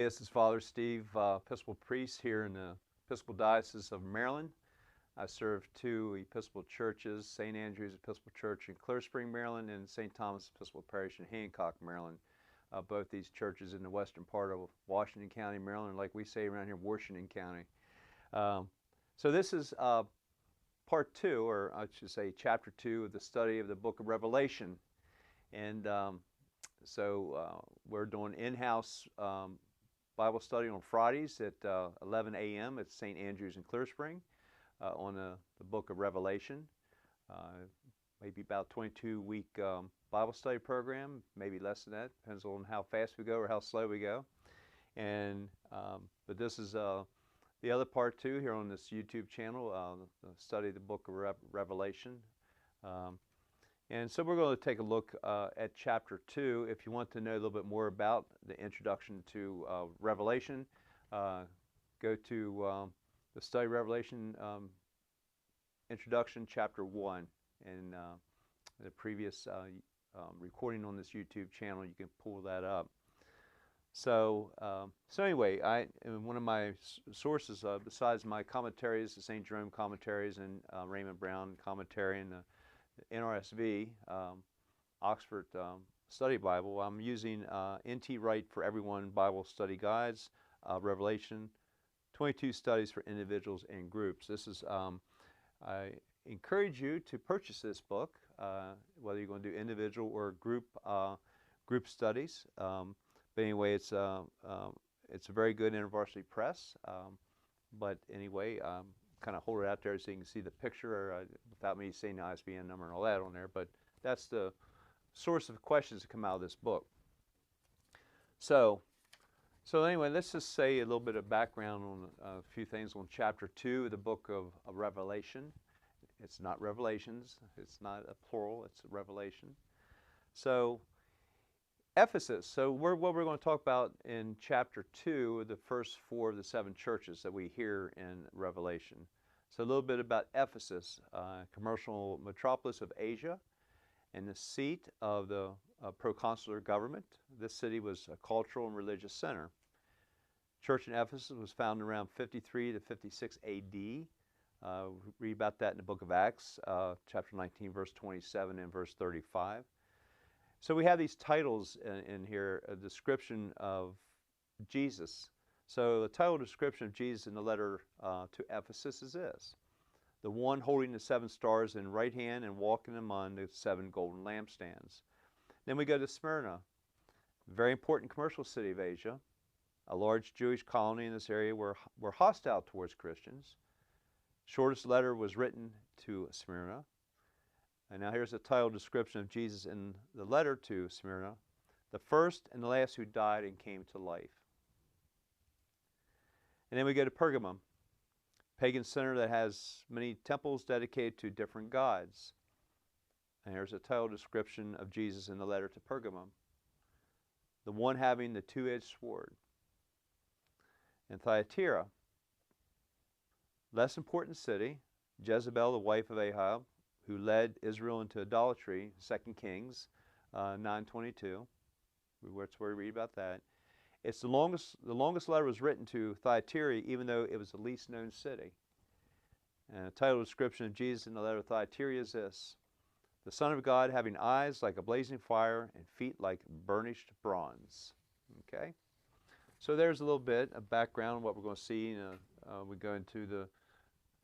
This is Father Steve, Episcopal priest here in the Episcopal Diocese of Maryland. I serve two Episcopal churches, St. Andrew's Episcopal Church in Clear Spring, Maryland, and St. Thomas Episcopal Parish in Hancock, Maryland. Both these churches in the western part of Washington County, Maryland, like we say around here, Washington County. So this is part two, or I should say chapter two of the study of the book of Revelation. And we're doing in-house Bible study on Fridays at 11 a.m. at St. Andrew's in Clear Spring on the book of Revelation. Maybe about 22-week Bible study program, maybe less than that. Depends on how fast we go or how slow we go. And but this is the other part too here on this YouTube channel, the study of the book of Revelation. And so we're going to take a look at chapter 2. If you want to know a little bit more about the introduction to Revelation, go to the study Revelation introduction, chapter 1. And the previous recording on this YouTube channel, you can pull that up. So anyway, one of my sources, besides my commentaries, the St. Jerome commentaries and Raymond Brown commentary and the NRSV, Oxford Study Bible, I'm using N.T. Wright for Everyone Bible Study Guides, Revelation, 22 studies for individuals and groups. This is, I encourage you to purchase this book, whether you're going to do individual or group studies. But anyway, it's a very good InterVarsity press. But anyway, kind of hold it out there so you can see the picture without me saying the ISBN number and all that on there. But that's the source of questions that come out of this book. So anyway, let's just say a little bit of background on a few things on chapter 2 of the book of Revelation. It's not Revelations. It's not a plural. It's a Revelation. So Ephesus. So what we're going to talk about in chapter 2 are the first 4 of the 7 churches that we hear in Revelation. So a little bit about Ephesus, commercial metropolis of Asia, and the seat of the proconsular government. This city was a cultural and religious center. Church in Ephesus was founded around 53 to 56 A.D. Read about that in the book of Acts, chapter 19, verse 27 and verse 35. So we have these titles in here, a description of Jesus. So the title description of Jesus in the letter to Ephesus is this: the one holding the 7 stars in right hand and walking among the 7 golden lampstands. Then we go to Smyrna, a very important commercial city of Asia. A large Jewish colony in this area were hostile towards Christians. Shortest letter was written to Smyrna. And now here's a title description of Jesus in the letter to Smyrna: the first and the last who died and came to life. And then we go to Pergamum, pagan center that has many temples dedicated to different gods. And here's a title description of Jesus in the letter to Pergamum: the one having the 2-edged sword. And Thyatira, less important city, Jezebel, the wife of Ahab, who led Israel into idolatry, 2 Kings 9:22. That's where we read about that. It's the longest letter was written to Thyatira, even though it was the least known city. And the title description of Jesus in the letter to Thyatira is this: the Son of God having eyes like a blazing fire and feet like burnished bronze. Okay? So there's a little bit of background on what we're going to see. We go into the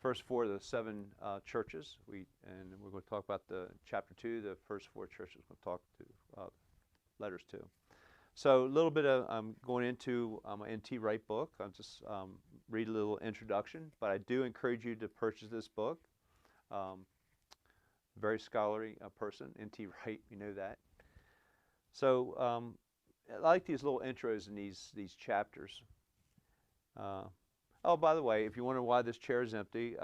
first 4 of the 7 churches, and we're going to talk about the chapter 2, the first 4 churches. We'll talk to letters to. So a little bit of going into my N.T. Wright book. I'll just read a little introduction, but I do encourage you to purchase this book. Very scholarly person, N.T. Wright, you know that. So I like these little intros in these chapters. Oh, by the way, if you wonder why this chair is empty,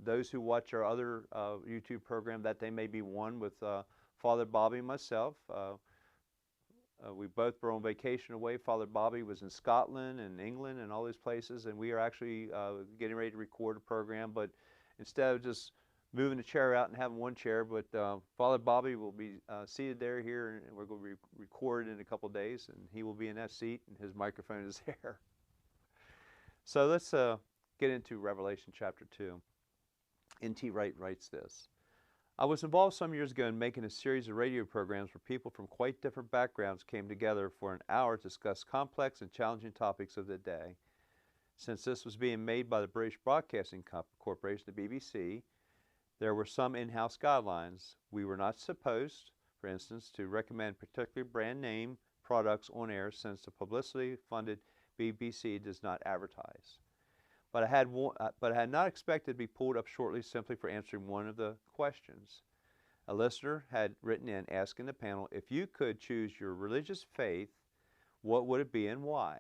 those who watch our other YouTube program, That Day May Be One, with Father Bobby and myself, we both were on vacation away. Father Bobby was in Scotland and England and all these places, and we are actually getting ready to record a program. But instead of just moving the chair out and having one chair, but Father Bobby will be seated there here, and we're going to record in a couple of days, and he will be in that seat, and his microphone is there. So let's get into Revelation chapter 2. N.T. Wright writes this. I was involved some years ago in making a series of radio programs where people from quite different backgrounds came together for an hour to discuss complex and challenging topics of the day. Since this was being made by the British Broadcasting Corporation, the BBC, there were some in-house guidelines. We were not supposed, for instance, to recommend particular brand name products on air since the publicity-funded BBC does not advertise. But I had not expected to be pulled up shortly simply for answering one of the questions. A listener had written in asking the panel, if you could choose your religious faith, what would it be and why?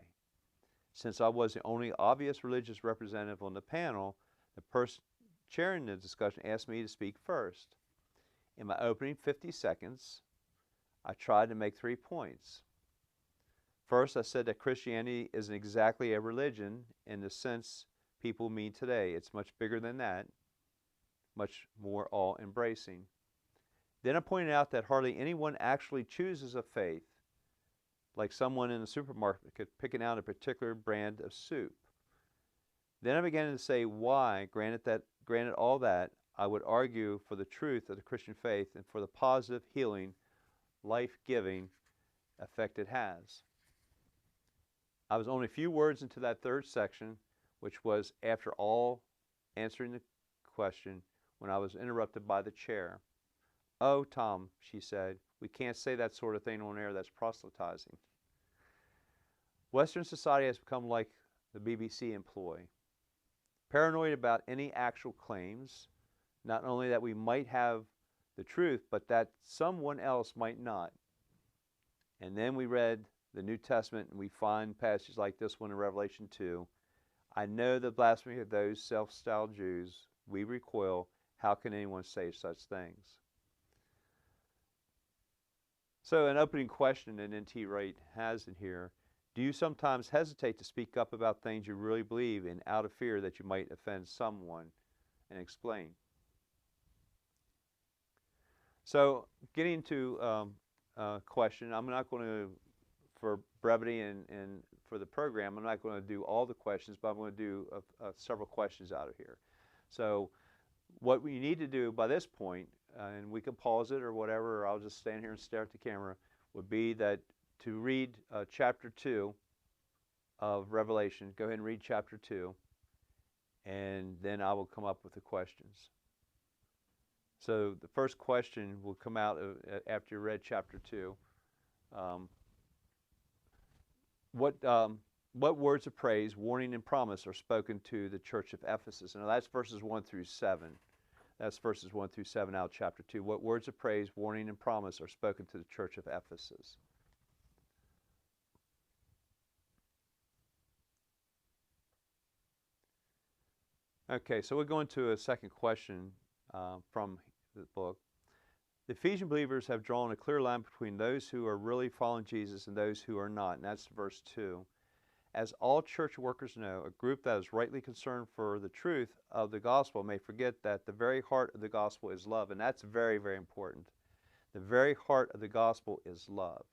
Since I was the only obvious religious representative on the panel, the person chairing the discussion asked me to speak first. In my opening 50 seconds, I tried to make 3 points. First, I said that Christianity isn't exactly a religion in the sense people mean today. It's much bigger than that, much more all-embracing. Then I pointed out that hardly anyone actually chooses a faith, like someone in the supermarket picking out a particular brand of soup. Then I began to say why, granted all that, I would argue for the truth of the Christian faith and for the positive, healing, life-giving effect it has. I was only a few words into that third section, which was after all answering the question, when I was interrupted by the chair. Oh, Tom, she said, we can't say that sort of thing on air. That's proselytizing. Western society has become like the BBC employee, paranoid about any actual claims, not only that we might have the truth, but that someone else might not. And then we read the New Testament, and we find passages like this one in Revelation 2. I know the blasphemy of those self-styled Jews. We recoil. How can anyone say such things? So an opening question that N.T. Wright has in here, do you sometimes hesitate to speak up about things you really believe in out of fear that you might offend someone? And explain. So getting to question, I'm not going to, for brevity and for the program, I'm not going to do all the questions, but I'm going to do several questions out of here. So what we need to do by this point, and we can pause it or whatever, or I'll just stand here and stare at the camera, would be that to read chapter 2 of Revelation. Go ahead and read chapter 2, and then I will come up with the questions. So the first question will come out after you read chapter 2. What words of praise, warning, and promise are spoken to the church of Ephesus? And that's verses 1 through 7. That's verses 1 through 7 out of chapter 2. What words of praise, warning, and promise are spoken to the church of Ephesus? Okay, so we're going to a second question from the book. The Ephesian believers have drawn a clear line between those who are really following Jesus and those who are not, and that's verse 2. As all church workers know, a group that is rightly concerned for the truth of the gospel may forget that the very heart of the gospel is love, and that's very, very important. The very heart of the gospel is love.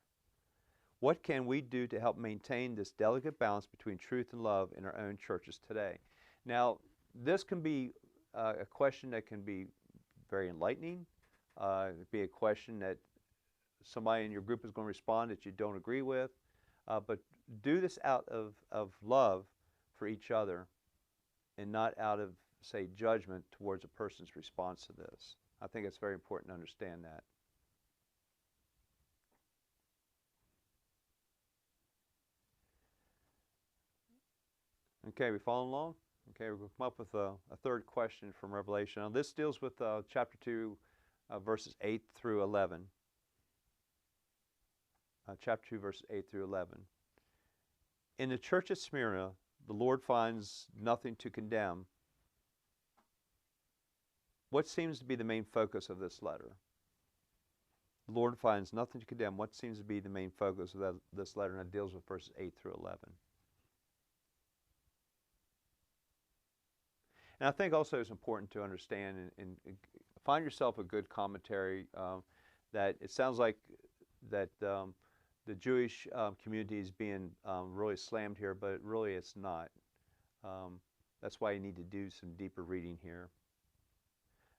What can we do to help maintain this delicate balance between truth and love in our own churches today? Now, this can be a question that can be very enlightening. It'd be a question that somebody in your group is going to respond that you don't agree with. But do this out of love for each other and not out of, say, judgment towards a person's response to this. I think it's very important to understand that. Okay, we following along? Okay, we're going to come up with a third question from Revelation. Now, this deals with chapter 2, verses 8 through 11. Chapter 2, verses 8 through 11. In the church at Smyrna, the Lord finds nothing to condemn. What seems to be the main focus of this letter? The Lord finds nothing to condemn. What seems to be the main focus of this letter? And it deals with verses 8 through 11. And I think also it's important to understand and find yourself a good commentary that it sounds like that the Jewish community is being really slammed here, but really it's not. That's why you need to do some deeper reading here.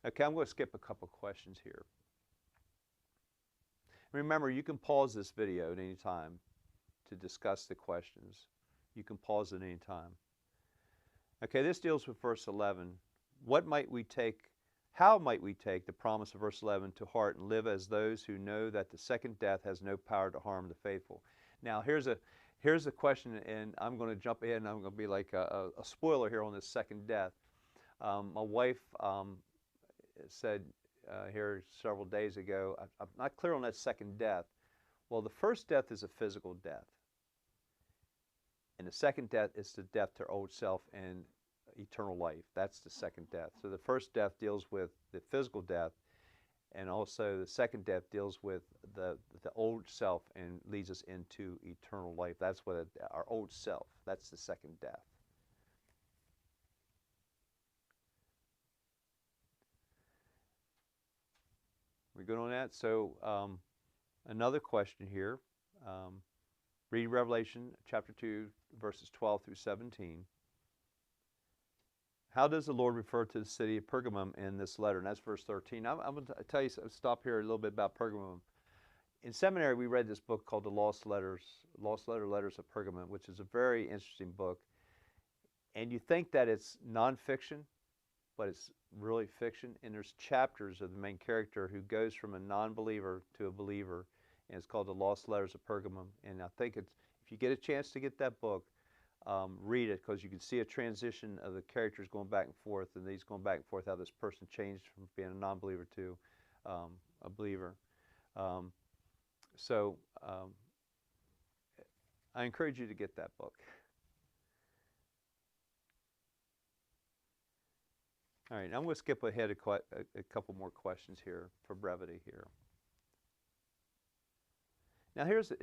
Okay, I'm going to skip a couple questions here. Remember, you can pause this video at any time to discuss the questions. You can pause at any time. Okay, this deals with verse 11. How might we take the promise of verse 11 to heart and live as those who know that the second death has no power to harm the faithful? Now, here's a question, and I'm going to jump in. I'm going to be like a spoiler here on this second death. My wife said here several days ago, I'm not clear on that second death. Well, the first death is a physical death. And the second death is the death to our old self and eternal life. That's the second death. So the first death deals with the physical death, and also the second death deals with the old self and leads us into eternal life. That's what our old self, that's the second death. We're good on that? So another question here. Read Revelation chapter 2, verses 12 through 17. How does the Lord refer to the city of Pergamum in this letter? And that's verse 13. I'm going to tell you, stop here a little bit about Pergamum. In seminary, we read this book called The Lost Letters of Pergamum, which is a very interesting book. And you think that it's nonfiction, but it's really fiction. And there's chapters of the main character who goes from a non-believer to a believer. And it's called The Lost Letters of Pergamum. And I think if you get a chance to get that book, read it, because you can see a transition of the characters going back and forth, and these going back and forth, how this person changed from being a non-believer to a believer. So I encourage you to get that book. All right, I'm going to skip ahead a couple more questions here for brevity here. Now here's a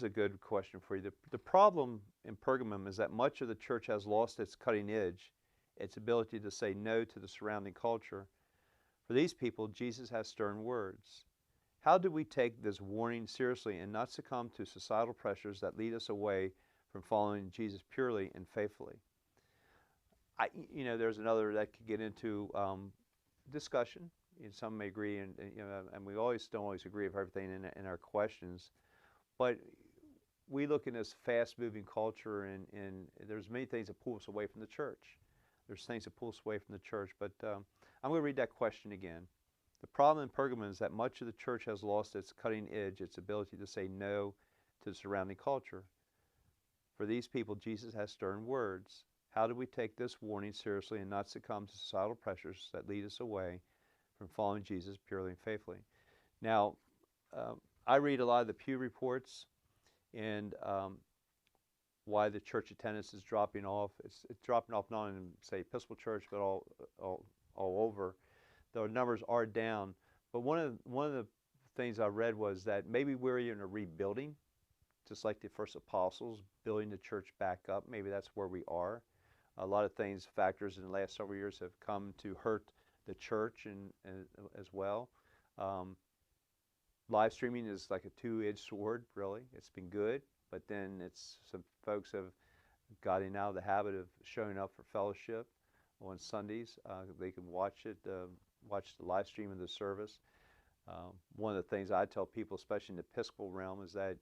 good question for you. The problem in Pergamum is that much of the church has lost its cutting edge, its ability to say no to the surrounding culture. For these people, Jesus has stern words. How do we take this warning seriously and not succumb to societal pressures that lead us away from following Jesus purely and faithfully? There's another that could get into discussion. Some may agree, and we don't always agree with everything in our questions. But we look in this fast-moving culture, and there's many things that pull us away from the church. There's things that pull us away from the church. But I'm going to read that question again. The problem in Pergamum is that much of the church has lost its cutting edge, its ability to say no to the surrounding culture. For these people, Jesus has stern words. How do we take this warning seriously and not succumb to societal pressures that lead us away from following Jesus purely and faithfully? Now, I read a lot of the Pew reports, and why the church attendance is dropping off. It's dropping off not in, say, Episcopal Church, but all over. The numbers are down. But one of the things I read was that maybe we're in a rebuilding, just like the first apostles, building the church back up. Maybe that's where we are. A lot of factors in the last several years have come to hurt the church and as well. Live streaming is like a two-edged sword, really. It's been good, but then some folks have gotten out of the habit of showing up for fellowship on Sundays. They can watch the live stream of the service. One of the things I tell people, especially in the Episcopal realm, is that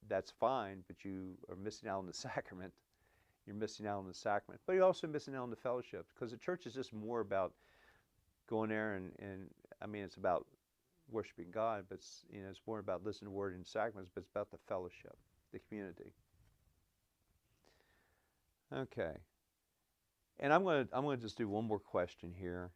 that's fine, but you are missing out on the sacrament. You're missing out on the sacrament, but you're also missing out on the fellowship, because the church is just more about going there and I mean, it's about worshiping God, but it's more about listening to the word and sacraments, but it's about the fellowship, the community. Okay, and I'm going to just do one more question here.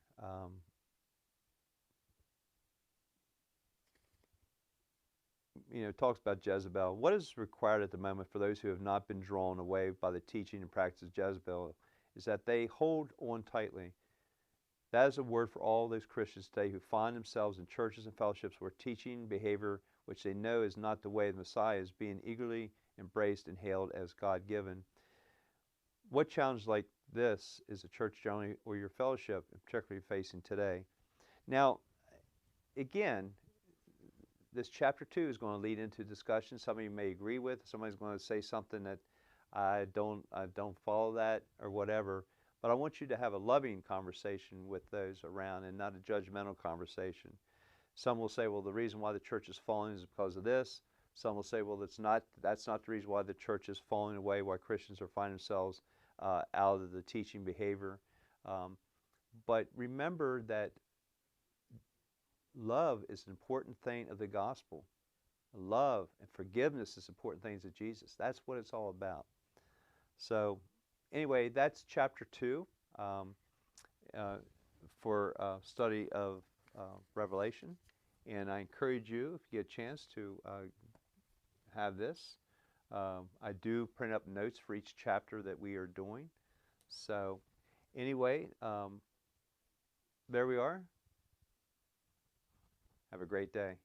It talks about Jezebel. What is required at the moment for those who have not been drawn away by the teaching and practice of Jezebel is that they hold on tightly. That is a word for all those Christians today who find themselves in churches and fellowships where teaching behavior which they know is not the way of the Messiah is being eagerly embraced and hailed as God-given. What challenge like this is a church generally or your fellowship, particularly facing today. Now, again, this chapter 2 is going to lead into discussion. Some of you may agree with. Somebody's going to say something that I don't follow that or whatever. But I want you to have a loving conversation with those around and not a judgmental conversation. Some will say, well, the reason why the church is falling is because of this. Some will say, well, that's not the reason why the church is falling away, why Christians are finding themselves out of the teaching behavior. But remember that love is an important thing of the gospel. Love and forgiveness is important things of Jesus. That's what it's all about. So anyway, that's chapter 2 for study of Revelation. And I encourage you, if you get a chance, to have this. I do print up notes for each chapter that we are doing. So anyway, there we are. Have a great day.